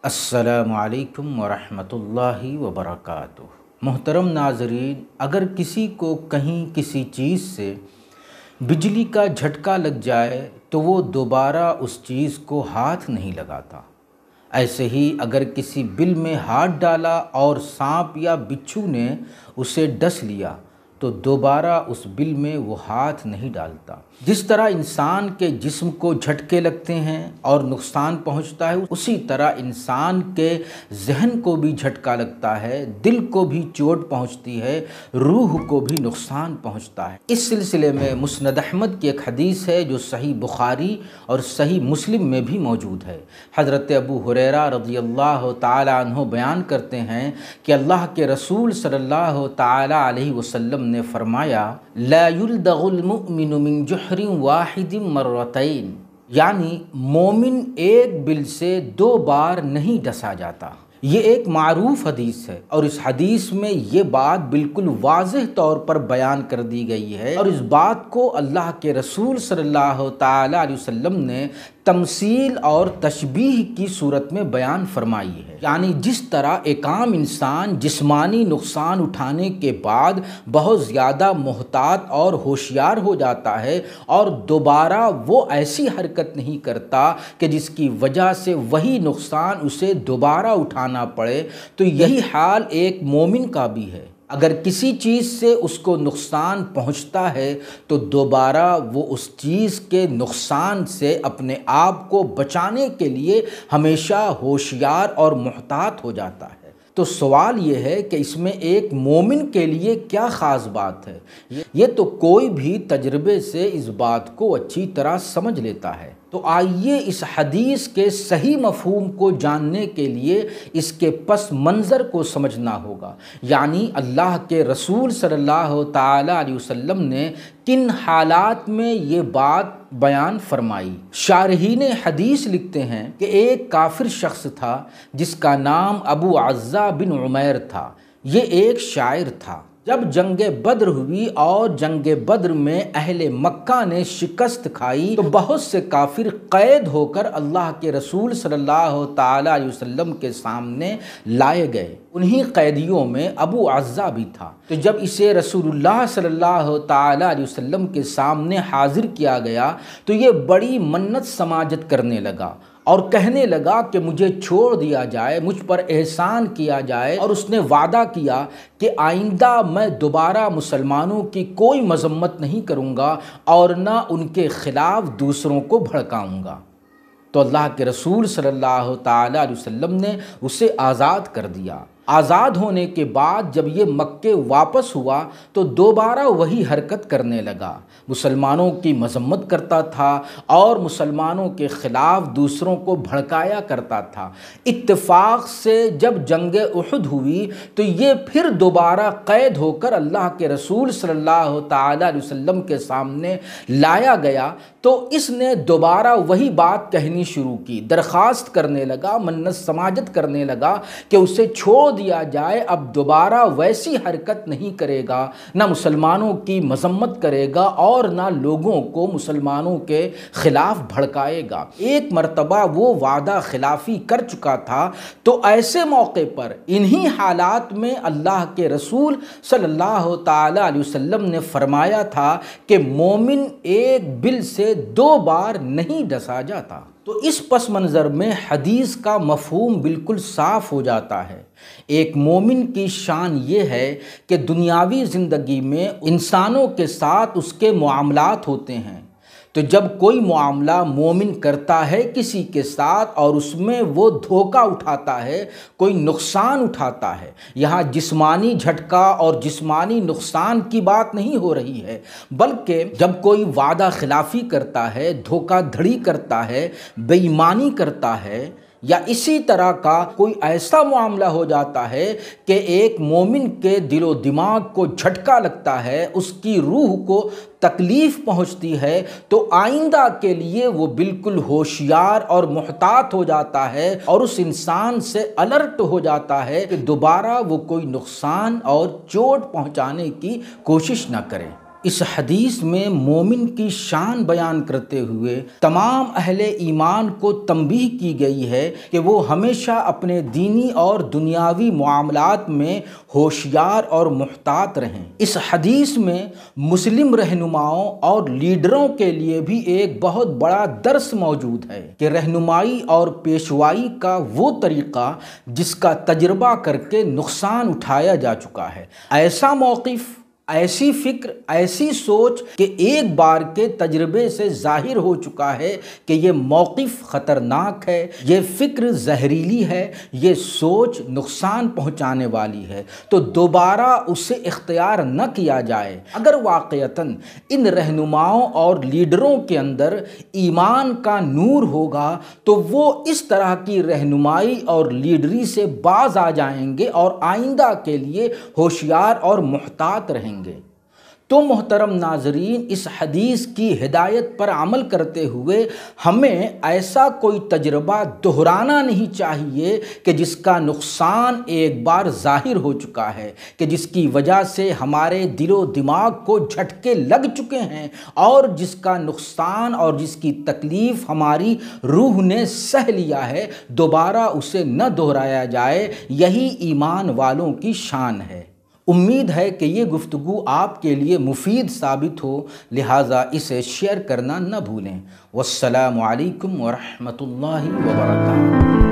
السلام علیکم ورحمۃ اللہ وبرکاتہ۔ محترم ناظرین، اگر کسی کو کہیں کسی چیز سے بجلی کا جھٹکا لگ جائے تو وہ دوبارہ اس چیز کو ہاتھ نہیں لگاتا۔ ایسے ہی اگر کسی بل میں ہاتھ ڈالا اور سانپ یا بچھو نے اسے ڈس لیا تو دوبارہ اس بل میں وہ ہاتھ نہیں ڈالتا۔ جس طرح انسان کے جسم کو جھٹکے لگتے ہیں اور نقصان پہنچتا ہے، اسی طرح انسان کے ذہن کو بھی جھٹکا لگتا ہے، دل کو بھی چوٹ پہنچتی ہے، روح کو بھی نقصان پہنچتا ہے۔ اس سلسلے میں مسند احمد کی ایک حدیث ہے جو صحیح بخاری اور صحیح مسلم میں بھی موجود ہے۔ حضرت ابو ہریرہ رضی اللہ تعالی عنہ بیان کرتے ہیں کہ اللہ کے رسول صلی اللہ تعالی علیہ وسلم نے فرمایا، لا یلدغ المؤمن من جحر واحد مرتين، یعنی مومن ایک بل سے 2 بار نہیں ڈسا جاتا۔ یہ ایک معروف حدیث ہے اور اس حدیث میں یہ بات بالکل واضح طور پر بیان کر دی گئی ہے، اور اس بات کو اللہ کے رسول صلی اللہ تعالی علیہ وسلم نے تمثیل اور تشبیہ کی صورت میں بیان فرمائی ہے۔ یعنی جس طرح ایک عام انسان جسمانی نقصان اٹھانے کے بعد بہت زیادہ محتاط اور ہوشیار ہو جاتا ہے اور دوبارہ وہ ایسی حرکت نہیں کرتا کہ جس کی وجہ سے وہی نقصان اسے دوبارہ اٹھانا پڑے، تو یہی حال ایک مومن کا بھی ہے۔ اگر کسی چیز سے اس کو نقصان پہنچتا ہے تو دوبارہ وہ اس چیز کے نقصان سے اپنے آپ کو بچانے کے لیے ہمیشہ ہوشیار اور محتاط ہو جاتا ہے۔ تو سوال یہ ہے کہ اس میں ایک مومن کے لیے کیا خاص بات ہے؟ یہ تو کوئی بھی تجربے سے اس بات کو اچھی طرح سمجھ لیتا ہے۔ تو آئیے اس حدیث کے صحیح مفہوم کو جاننے کے لیے اس کے پس منظر کو سمجھنا ہوگا، یعنی اللہ کے رسول صلی اللہ تعالی علیہ وسلم نے کن حالات میں یہ بات بیان فرمائی۔ شارحین حدیث لکھتے ہیں کہ ایک کافر شخص تھا جس کا نام ابو عزہ بن عمیر تھا۔ یہ ایک شاعر تھا۔ جب جنگ بدر ہوئی اور جنگ بدر میں اہل مکہ نے شکست کھائی تو بہت سے کافر قید ہو کر اللہ کے رسول صلی اللہ تعالی علیہ وسلم کے سامنے لائے گئے۔ انہی قیدیوں میں ابو عزہ بھی تھا۔ تو جب اسے رسول اللہ صلی اللہ تعالی علیہ وسلم کے سامنے حاضر کیا گیا تو یہ بڑی منت سماجت کرنے لگا اور کہنے لگا کہ مجھے چھوڑ دیا جائے، مجھ پر احسان کیا جائے، اور اس نے وعدہ کیا کہ آئندہ میں دوبارہ مسلمانوں کی کوئی مذمت نہیں کروں گا اور نہ ان کے خلاف دوسروں کو بھڑکاؤں گا۔ تو اللہ کے رسول صلی اللہ تعالی علیہ وسلم نے اسے آزاد کر دیا۔ آزاد ہونے کے بعد جب یہ مکے واپس ہوا تو دوبارہ وہی حرکت کرنے لگا، مسلمانوں کی مذمت کرتا تھا اور مسلمانوں کے خلاف دوسروں کو بھڑکایا کرتا تھا۔ اتفاق سے جب جنگ احد ہوئی تو یہ پھر دوبارہ قید ہو کر اللہ کے رسول صلی اللہ تعالی علیہ وسلم کے سامنے لایا گیا تو اس نے دوبارہ وہی بات کہنی شروع کی، درخواست کرنے لگا، منت سماجت کرنے لگا کہ اسے چھوڑ دیا جائے، اب دوبارہ ویسی حرکت نہیں کرے گا، نہ مسلمانوں کی مذمت کرے گا اور نہ لوگوں کو مسلمانوں کے خلاف بھڑکائے گا۔ ایک مرتبہ وہ وعدہ خلافی کر چکا تھا، تو ایسے موقع پر انہی حالات میں اللہ کے رسول صلی اللہ تعالی علیہ وسلم نے فرمایا تھا کہ مومن ایک بل سے 2 بار نہیں ڈسا جاتا۔ تو اس پس منظر میں حدیث کا مفہوم بالکل صاف ہو جاتا ہے۔ ایک مومن کی شان یہ ہے کہ دنیاوی زندگی میں انسانوں کے ساتھ اس کے معاملات ہوتے ہیں، تو جب کوئی معاملہ مومن کرتا ہے کسی کے ساتھ اور اس میں وہ دھوکہ اٹھاتا ہے، کوئی نقصان اٹھاتا ہے، یہاں جسمانی جھٹکا اور جسمانی نقصان کی بات نہیں ہو رہی ہے، بلکہ جب کوئی وعدہ خلافی کرتا ہے، دھوکہ دھڑی کرتا ہے، بے ایمانی کرتا ہے، یا اسی طرح کا کوئی ایسا معاملہ ہو جاتا ہے کہ ایک مومن کے دل و دماغ کو جھٹکا لگتا ہے، اس کی روح کو تکلیف پہنچتی ہے، تو آئندہ کے لیے وہ بالکل ہوشیار اور محتاط ہو جاتا ہے اور اس انسان سے الرٹ ہو جاتا ہے کہ دوبارہ وہ کوئی نقصان اور چوٹ پہنچانے کی کوشش نہ کرے۔ اس حدیث میں مومن کی شان بیان کرتے ہوئے تمام اہل ایمان کو تنبیہ کی گئی ہے کہ وہ ہمیشہ اپنے دینی اور دنیاوی معاملات میں ہوشیار اور محتاط رہیں۔ اس حدیث میں مسلم رہنماؤں اور لیڈروں کے لیے بھی ایک بہت بڑا درس موجود ہے کہ رہنمائی اور پیشوائی کا وہ طریقہ جس کا تجربہ کر کے نقصان اٹھایا جا چکا ہے، ایسا موقف، ایسی فکر، ایسی سوچ کہ ایک بار کے تجربے سے ظاہر ہو چکا ہے کہ یہ موقف خطرناک ہے، یہ فکر زہریلی ہے، یہ سوچ نقصان پہنچانے والی ہے، تو دوبارہ اسے اختیار نہ کیا جائے۔ اگر واقعتاً ان رہنماؤں اور لیڈروں کے اندر ایمان کا نور ہوگا تو وہ اس طرح کی رہنمائی اور لیڈری سے باز آ جائیں گے اور آئندہ کے لیے ہوشیار اور محتاط رہیں گے۔ تو محترم ناظرین، اس حدیث کی ہدایت پر عمل کرتے ہوئے ہمیں ایسا کوئی تجربہ دہرانا نہیں چاہیے کہ جس کا نقصان ایک بار ظاہر ہو چکا ہے، کہ جس کی وجہ سے ہمارے دل و دماغ کو جھٹکے لگ چکے ہیں اور جس کا نقصان اور جس کی تکلیف ہماری روح نے سہ لیا ہے، دوبارہ اسے نہ دہرایا جائے۔ یہی ایمان والوں کی شان ہے۔ امید ہے کہ یہ گفتگو آپ کے لیے مفید ثابت ہو، لہٰذا اسے شیئر کرنا نہ بھولیں۔ والسلام علیکم ورحمۃ اللہ وبرکاتہ۔